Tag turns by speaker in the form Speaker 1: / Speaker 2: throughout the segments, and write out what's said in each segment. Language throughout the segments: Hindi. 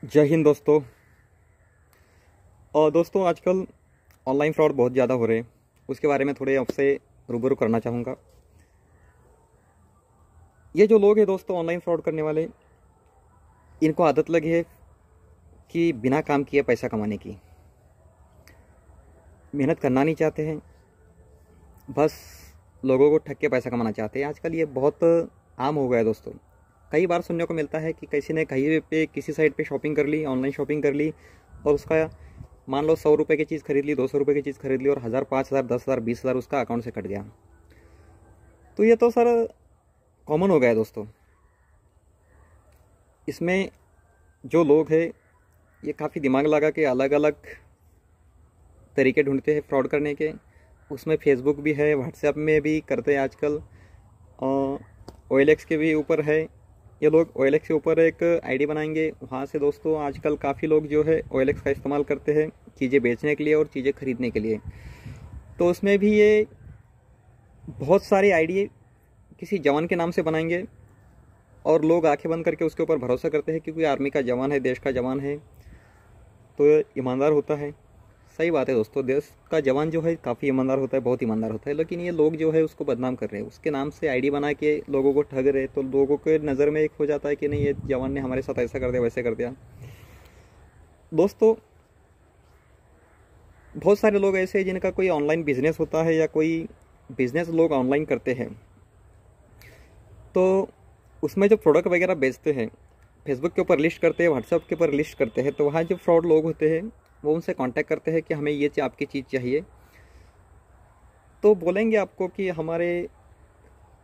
Speaker 1: जय हिंद दोस्तों। और दोस्तों आजकल ऑनलाइन फ्रॉड बहुत ज़्यादा हो रहे हैं, उसके बारे में थोड़े आपसे रूबरू करना चाहूँगा। ये जो लोग हैं दोस्तों ऑनलाइन फ्रॉड करने वाले, इनको आदत लगी है कि बिना काम किए पैसा कमाने की। मेहनत करना नहीं चाहते हैं, बस लोगों को ठग के पैसा कमाना चाहते हैं। आजकल ये बहुत आम हो गया है दोस्तों। कई बार सुनने को मिलता है कि किसी ने कहीं पे किसी साइट पे शॉपिंग कर ली, ऑनलाइन शॉपिंग कर ली, और उसका मान लो 100 रुपये की चीज़ खरीद ली, 200 रुपये की चीज़ खरीद ली, और 1000, 5000, 10,000, 20,000 उसका अकाउंट से कट गया। तो ये तो सर कॉमन हो गया है दोस्तों। इसमें जो लोग हैं ये काफ़ी दिमाग लगा के अलग अलग तरीके ढूंढते हैं फ्रॉड करने के। उसमें फेसबुक भी है, व्हाट्सएप में भी करते हैं आजकल, OLX के भी ऊपर है। ये लोग OLX के ऊपर एक आईडी बनाएंगे, वहाँ से दोस्तों आजकल काफ़ी लोग जो है OLX का इस्तेमाल करते हैं चीज़ें बेचने के लिए और चीज़ें खरीदने के लिए। तो उसमें भी ये बहुत सारी आईडी किसी जवान के नाम से बनाएंगे और लोग आंखें बंद करके उसके ऊपर भरोसा करते हैं क्योंकि आर्मी का जवान है, देश का जवान है, तो ईमानदार होता है। सही बात है दोस्तों, देश का जवान जो है काफ़ी ईमानदार होता है, बहुत ईमानदार होता है। लेकिन ये लोग जो है उसको बदनाम कर रहे हैं, उसके नाम से आईडी बना के लोगों को ठग रहे। तो लोगों के नज़र में एक हो जाता है कि नहीं, ये जवान ने हमारे साथ ऐसा कर दिया, वैसे कर दिया। दोस्तों बहुत सारे लोग ऐसे हैं जिनका कोई ऑनलाइन बिजनेस होता है या कोई बिजनेस लोग ऑनलाइन करते हैं, तो उसमें जो प्रोडक्ट वगैरह बेचते हैं फेसबुक के ऊपर लिस्ट करते हैं, व्हाट्सएप के ऊपर लिस्ट करते हैं, तो वहाँ जो फ्रॉड लोग होते हैं वो उनसे कांटेक्ट करते हैं कि हमें ये आपकी चीज़ चाहिए। तो बोलेंगे आपको कि हमारे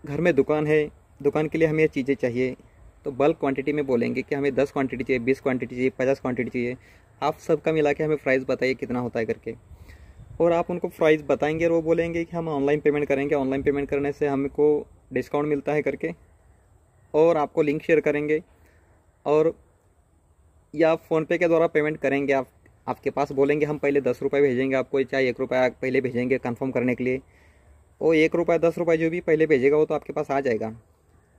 Speaker 1: घर में दुकान है, दुकान के लिए हमें ये चीज़ें चाहिए। तो बल्क क्वांटिटी में बोलेंगे कि हमें 10 क्वांटिटी चाहिए, 20 क्वांटिटी चाहिए, 50 क्वांटिटी चाहिए। आप सबका मिला के हमें प्राइस बताइए कितना होता है करके, और आप उनको प्राइस बताएंगे और वो बोलेंगे कि हम ऑनलाइन पेमेंट करेंगे, ऑनलाइन पेमेंट करने से हमको डिस्काउंट मिलता है करके, और आपको लिंक शेयर करेंगे, और या फ़ोनपे के द्वारा पेमेंट करेंगे। आपके पास बोलेंगे हम पहले 10 रुपये भेजेंगे आपको, चाहे 1 रुपया पहले भेजेंगे कंफर्म करने के लिए। वो 1 रुपया 10 रुपये जो भी पहले भेजेगा वो तो आपके पास आ जाएगा,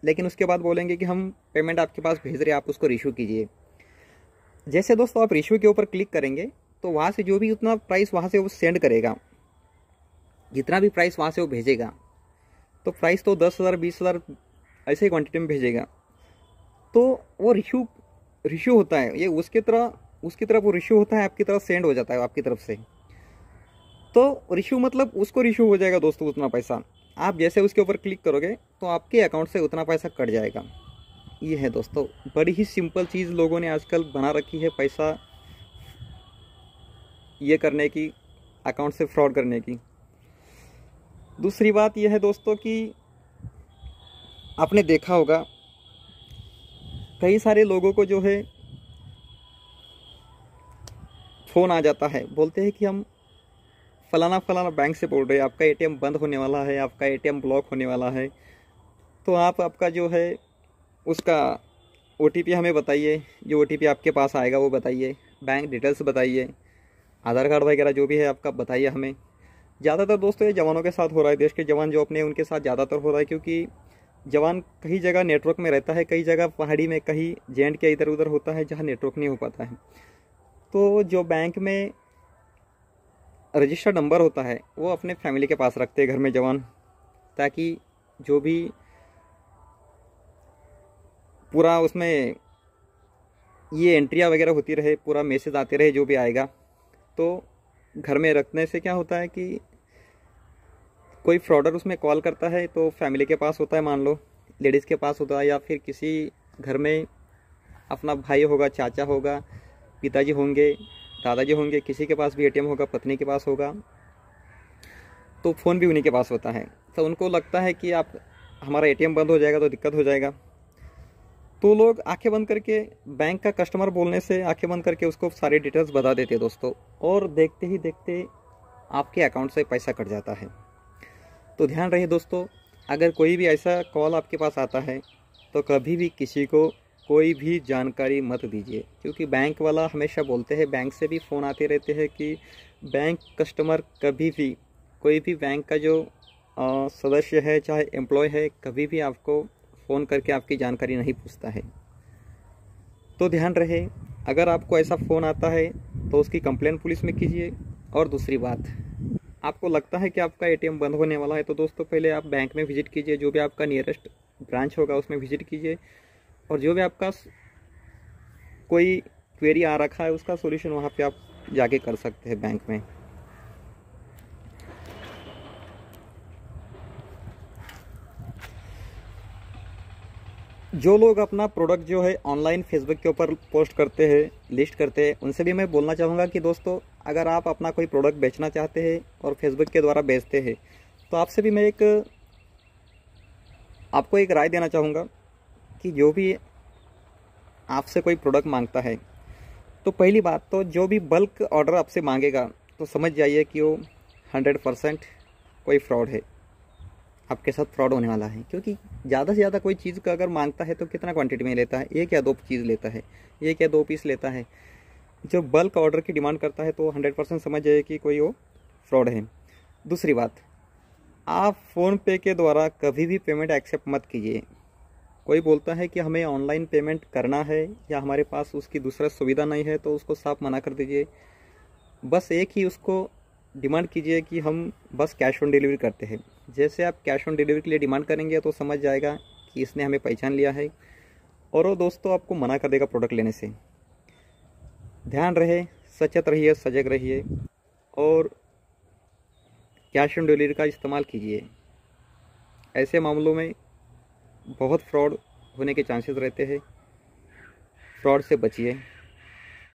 Speaker 1: लेकिन उसके बाद बोलेंगे कि हम पेमेंट आपके पास भेज रहे हैं, आप उसको रिशू कीजिए। जैसे दोस्तों आप रिशू के ऊपर क्लिक करेंगे तो वहाँ से जो भी उतना प्राइस वहाँ से वो सेंड करेगा, जितना भी प्राइस वहाँ से वो भेजेगा, तो प्राइस तो 10,000, 20,000 ऐसे ही क्वान्टिटी में भेजेगा। तो वो रिशू होता है, ये उसकी तरफ वो रिशू होता है, आपकी तरफ सेंड हो जाता है आपकी तरफ से। तो रिशू मतलब उसको रिशू हो जाएगा दोस्तों उतना पैसा। आप जैसे उसके ऊपर क्लिक करोगे तो आपके अकाउंट से उतना पैसा कट जाएगा। ये है दोस्तों, बड़ी ही सिंपल चीज़ लोगों ने आजकल बना रखी है पैसा ये करने की, अकाउंट से फ्रॉड करने की। दूसरी बात यह है दोस्तों कि आपने देखा होगा कई सारे लोगों को जो है फ़ोन आ जाता है, बोलते हैं कि हम फलाना फलाना बैंक से बोल रहे हैं, आपका ATM बंद होने वाला है, आपका ATM ब्लॉक होने वाला है, तो आप आपका जो है उसका OTP हमें बताइए, जो OTP आपके पास आएगा वो बताइए, बैंक डिटेल्स बताइए, आधार कार्ड वगैरह जो भी है आपका बताइए हमें। ज़्यादातर दोस्तों ये जवानों के साथ हो रहा है, देश के जवान जो अपने उनके साथ ज़्यादातर हो रहा है, क्योंकि जवान कई जगह नेटवर्क में रहता है, कई जगह पहाड़ी में, कहीं जेंट के इधर उधर होता है जहाँ नेटवर्क नहीं हो पाता है। तो जो बैंक में रजिस्टर्ड नंबर होता है वो अपने फैमिली के पास रखते हैं घर में जवान, ताकि जो भी पूरा उसमें ये एंट्रियाँ वगैरह होती रहे, पूरा मैसेज आते रहे जो भी आएगा। तो घर में रखने से क्या होता है कि कोई फ्रॉडर उसमें कॉल करता है तो फैमिली के पास होता है, मान लो लेडीज़ के पास होता है, या फिर किसी घर में अपना भाई होगा, चाचा होगा, पिताजी होंगे, दादाजी होंगे, किसी के पास भी ATM होगा, पत्नी के पास होगा, तो फ़ोन भी उन्हीं के पास होता है। तो उनको लगता है कि आप हमारा ATM बंद हो जाएगा तो दिक्कत हो जाएगा। तो लोग आंखें बंद करके, बैंक का कस्टमर बोलने से आंखें बंद करके उसको सारी डिटेल्स बता देते हैं दोस्तों, और देखते ही देखते आपके अकाउंट से पैसा कट जाता है। तो ध्यान रहे दोस्तों, अगर कोई भी ऐसा कॉल आपके पास आता है तो कभी भी किसी को कोई भी जानकारी मत दीजिए, क्योंकि बैंक वाला हमेशा बोलते हैं, बैंक से भी फ़ोन आते रहते हैं कि बैंक कस्टमर कभी भी, कोई भी बैंक का जो सदस्य है चाहे एम्प्लॉय है, कभी भी आपको फ़ोन करके आपकी जानकारी नहीं पूछता है। तो ध्यान रहे, अगर आपको ऐसा फ़ोन आता है तो उसकी कंप्लेन पुलिस में कीजिए। और दूसरी बात, आपको लगता है कि आपका एटीएम बंद होने वाला है तो दोस्तों पहले आप बैंक में विजिट कीजिए, जो भी आपका नियरेस्ट ब्रांच होगा उसमें विजिट कीजिए, और जो भी आपका कोई क्वेरी आ रखा है उसका सॉल्यूशन वहाँ पे आप जाके कर सकते हैं बैंक में। जो लोग अपना प्रोडक्ट जो है ऑनलाइन फेसबुक के ऊपर पोस्ट करते हैं, लिस्ट करते हैं, उनसे भी मैं बोलना चाहूँगा कि दोस्तों अगर आप अपना कोई प्रोडक्ट बेचना चाहते हैं और फेसबुक के द्वारा बेचते हैं तो आपसे भी मैं आपको एक राय देना चाहूँगा कि जो भी आपसे कोई प्रोडक्ट मांगता है तो पहली बात तो जो भी बल्क ऑर्डर आपसे मांगेगा तो समझ जाइए कि वो 100% कोई फ्रॉड है, आपके साथ फ्रॉड होने वाला है। क्योंकि ज़्यादा से ज़्यादा कोई चीज़ का अगर मांगता है तो कितना क्वांटिटी में लेता है, एक या दो चीज़ लेता है, एक या दो पीस लेता है। जो बल्क ऑर्डर की डिमांड करता है तो 100% समझ जाइए कि कोई वो फ्रॉड है। दूसरी बात, आप फ़ोनपे के द्वारा कभी भी पेमेंट एक्सेप्ट मत कीजिए। कोई बोलता है कि हमें ऑनलाइन पेमेंट करना है या हमारे पास उसकी दूसरा सुविधा नहीं है तो उसको साफ मना कर दीजिए। बस एक ही उसको डिमांड कीजिए कि हम बस कैश ऑन डिलीवरी करते हैं। जैसे आप कैश ऑन डिलीवरी के लिए डिमांड करेंगे तो समझ जाएगा कि इसने हमें पहचान लिया है और वो दोस्तों आपको मना कर देगा प्रोडक्ट लेने से। ध्यान रहे, सचेत रहिए, सजग रहिए और कैश ऑन डिलीवरी का इस्तेमाल कीजिए। ऐसे मामलों में बहुत फ्रॉड होने के चांसेस रहते हैं। फ्रॉड से बचिए।